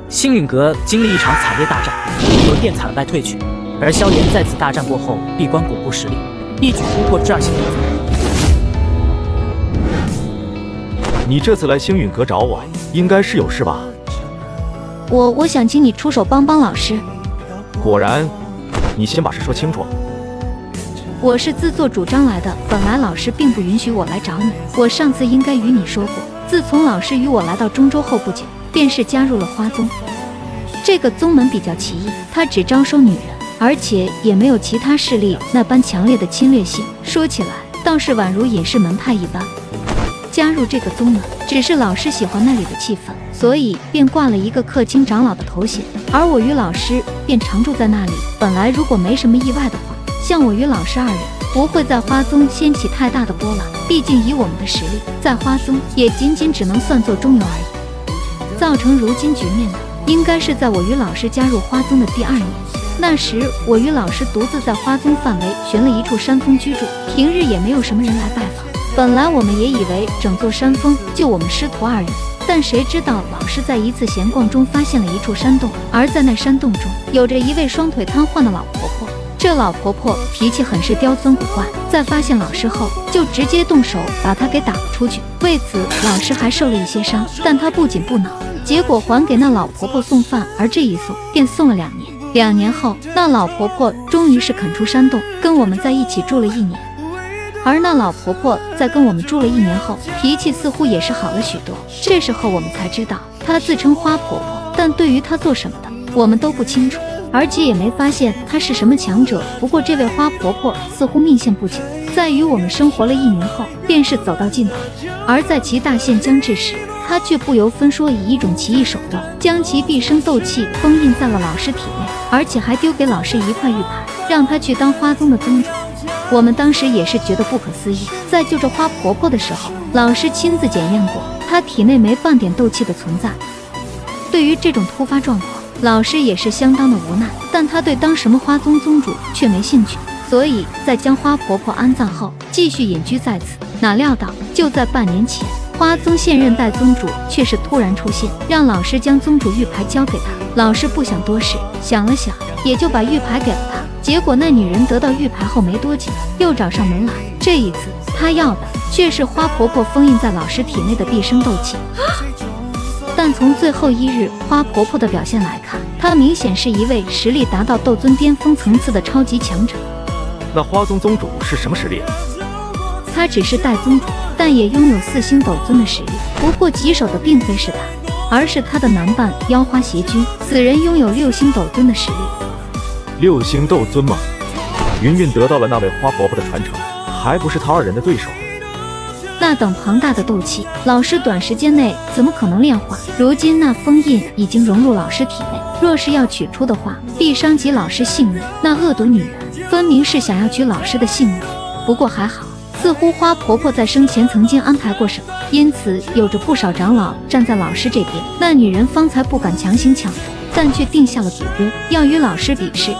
星陨阁经历一场惨烈大战，由殿惨败退去，而萧炎在此大战过后闭关巩固实力，一举突破至2星斗尊。你这次来星陨阁找我，应该是有事吧？我想请你出手帮帮老师。果然，你先把事说清楚。我是自作主张来的，本来老师并不允许我来找你。我上次应该与你说过，自从老师与我来到中州后不久，便是加入了花宗。这个宗门比较奇异，它只招收女人，而且也没有其他势力那般强烈的侵略性。说起来，倒是宛如隐士门派一般。加入这个宗门，只是老师喜欢那里的气氛，所以便挂了一个氪金长老的头衔。而我与老师便常住在那里。本来如果没什么意外的话，像我与老师2人不会在花宗掀起太大的波澜。毕竟以我们的实力，在花宗也仅仅只能算作中游而已。造成如今局面的，应该是在我与老师加入花宗的第2年。那时我与老师独自在花宗范围寻了一处山峰居住，平日也没有什么人来拜访。本来我们也以为整座山峰就我们师徒2人，但谁知道老师在一次闲逛中发现了一处山洞，而在那山洞中有着一位双腿瘫痪的老婆婆。这老婆婆脾气很是刁钻古怪，在发现老师后就直接动手把她给打了出去。为此老师还受了一些伤，但他不紧不恼，结果还给那老婆婆送饭，而这一送便送了2年。2年后，那老婆婆终于是肯出山洞，跟我们在一起住了1年。而那老婆婆在跟我们住了1年后，脾气似乎也是好了许多。这时候我们才知道，她自称花婆婆，但对于她做什么的，我们都不清楚，而且也没发现她是什么强者。不过这位花婆婆似乎命线不久，在与我们生活了1年后，便是走到尽头。而在其大限将至时，她却不由分说以一种奇异手段，将其毕生斗气封印在了老师体内，而且还丢给老师一块玉牌，让他去当花宗的宗主。我们当时也是觉得不可思议。在救这花婆婆的时候，老师亲自检验过，她体内没半点斗气的存在。对于这种突发状况，老师也是相当的无奈，但他对当什么花宗宗主却没兴趣，所以在将花婆婆安葬后，继续隐居在此。哪料到就在半年前，花宗现任代宗主却是突然出现，让老师将宗主玉牌交给他。老师不想多事，想了想，也就把玉牌给了他。结果那女人得到玉牌后没多久，又找上门来。这一次她要的却是花婆婆封印在老师体内的毕生斗气。但从最后1日花婆婆的表现来看，她明显是一位实力达到斗尊巅峰层次的超级强者。那花宗宗主是什么实力？她只是代宗主，但也拥有4星斗尊的实力。不过棘手的并非是她，而是她的男伴妖花邪君，此人拥有6星斗尊的实力。6星斗尊吗？云云得到了那位花婆婆的传承，还不是他2人的对手。那等庞大的斗气，老师短时间内怎么可能炼化？如今那封印已经融入老师体内，若是要取出的话，必伤及老师性命。那恶毒女人分明是想要取老师的性命。不过还好，似乎花婆婆在生前曾经安排过什么，因此有着不少长老站在老师这边。那女人方才不敢强行抢夺，但却定下了赌约，要与老师比试。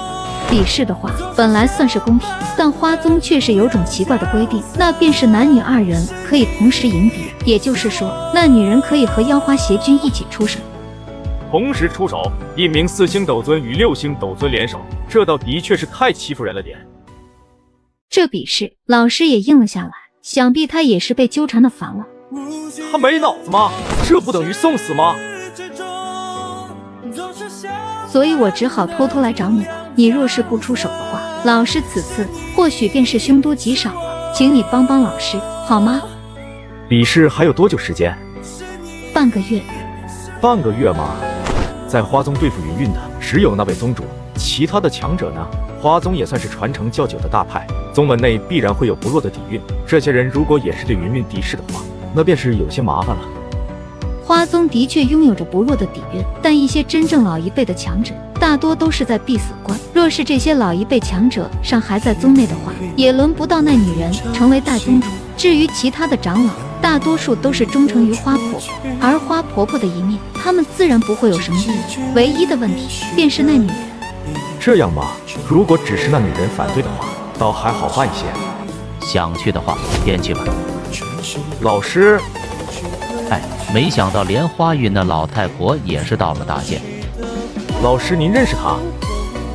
比试的话，本来算是公平，但花宗却是有种奇怪的规定，那便是男女2人可以同时迎敌，也就是说，那女人可以和妖花邪君一起出手。同时出手，一名4星斗尊与6星斗尊联手，这倒的确是太欺负人了点。这比试，老师也应了下来，想必他也是被纠缠的烦了。他没脑子吗？这不等于送死吗？所以我只好偷偷来找你了。你若是不出手的话，老师此次或许便是凶多吉少了，请你帮帮老师好吗？比试还有多久时间？半个月。半个月吗？在花宗对付云云的只有那位宗主，其他的强者呢？花宗也算是传承较久的大派，宗门内必然会有不弱的底蕴，这些人如果也是对云云敌视的话，那便是有些麻烦了。花宗的确拥有着不弱的底蕴，但一些真正老一辈的强者大多都是在必死关。若是这些老一辈强者尚还在宗内的话，也轮不到那女人成为代宗主。至于其他的长老，大多数都是忠诚于花婆婆，而花婆婆的一面，他们自然不会有什么异议。唯一的问题便是那女人。这样吧，如果只是那女人反对的话，倒还好办一些。想去的话，便去吧。老师，哎，没想到连花云那老太婆也是到了大限。老师您认识他？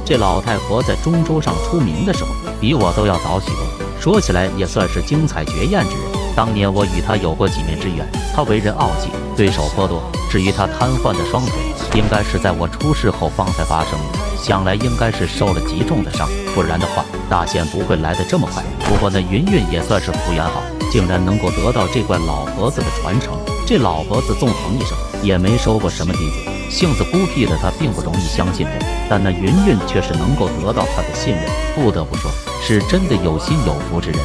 这老太婆在中州上出名的时候，比我都要早许多。说起来也算是精彩绝艳之人。当年我与他有过几面之缘。他为人傲气，对手颇多。至于他瘫痪的双腿，应该是在我出事后方才发生的。想来应该是受了极重的伤，不然的话，大限不会来得这么快。不过那云云也算是福缘好，竟然能够得到这怪老婆子的传承。这老婆子纵横一生，也没收过什么弟子。性子孤僻的他并不容易相信人，但那云云却是能够得到他的信任。不得不说，是真的有心有福之人。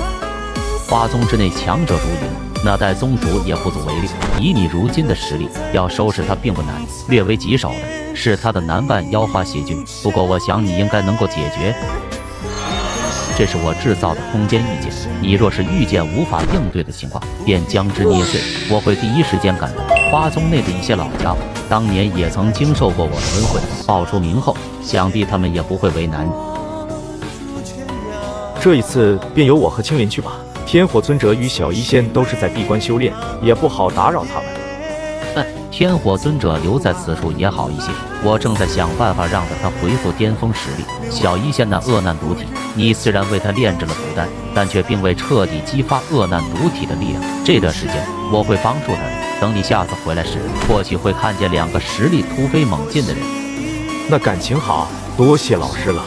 花宗之内强者如云，那代宗主也不足为虑。以你如今的实力，要收拾他并不难，略为棘手的是他的南半妖花邪菌。不过我想你应该能够解决。这是我制造的空间异界，你若是遇见无法应对的情况，便将之捏碎，我会第一时间赶到。花宗内的一些老家伙，当年也曾经受过我的恩惠，报出名后，想必他们也不会为难。这一次便由我和青林去吧。天火尊者与小医仙都是在闭关修炼，也不好打扰他们。天火尊者留在此处也好一些，我正在想办法让他恢复巅峰实力。小医仙那恶难毒体，你虽然为他炼制了毒丹，但却并未彻底激发恶难毒体的力量。这段时间我会帮助他的，等你下次回来时，或许会看见两个实力突飞猛进的人。那感情好，多谢老师了。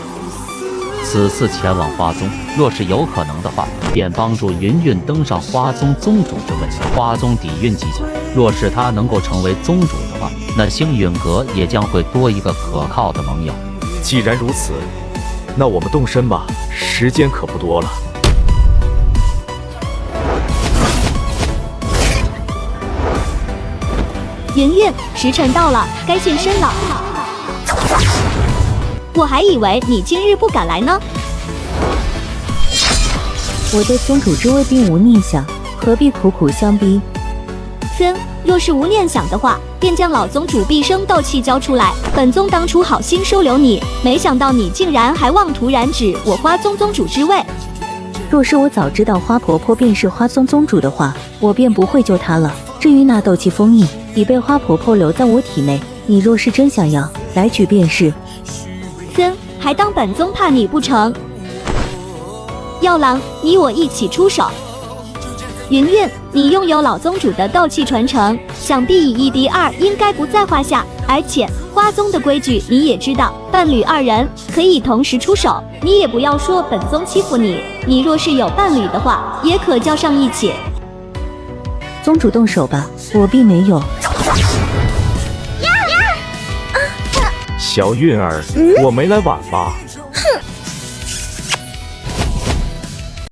此次前往花宗，若是有可能的话，便帮助云云登上花宗宗主之位。花宗底蕴极强，若是他能够成为宗主的话，那星陨阁也将会多一个可靠的盟友。既然如此，那我们动身吧，时间可不多了。云云，时辰到了，该现身了。我还以为你今日不敢来呢。我对宗主之位并无念想，何必苦苦相逼？若是无念想的话，便将老宗主毕生斗气交出来。本宗当初好心收留你，没想到你竟然还妄图染指我花宗宗主之位。若是我早知道花婆婆便是花宗宗主的话，我便不会救她了。至于那斗气封印，已被花婆婆留在我体内。你若是真想要，来取便是。还当本宗怕你不成？药郎，你我一起出手。云云，你拥有老宗主的斗气传承，想必以一敌二应该不在话下。而且花宗的规矩你也知道，伴侣二人可以同时出手。你也不要说本宗欺负你，你若是有伴侣的话，也可叫上一起。宗主动手吧，我并没有。小韵儿，我没来晚吧？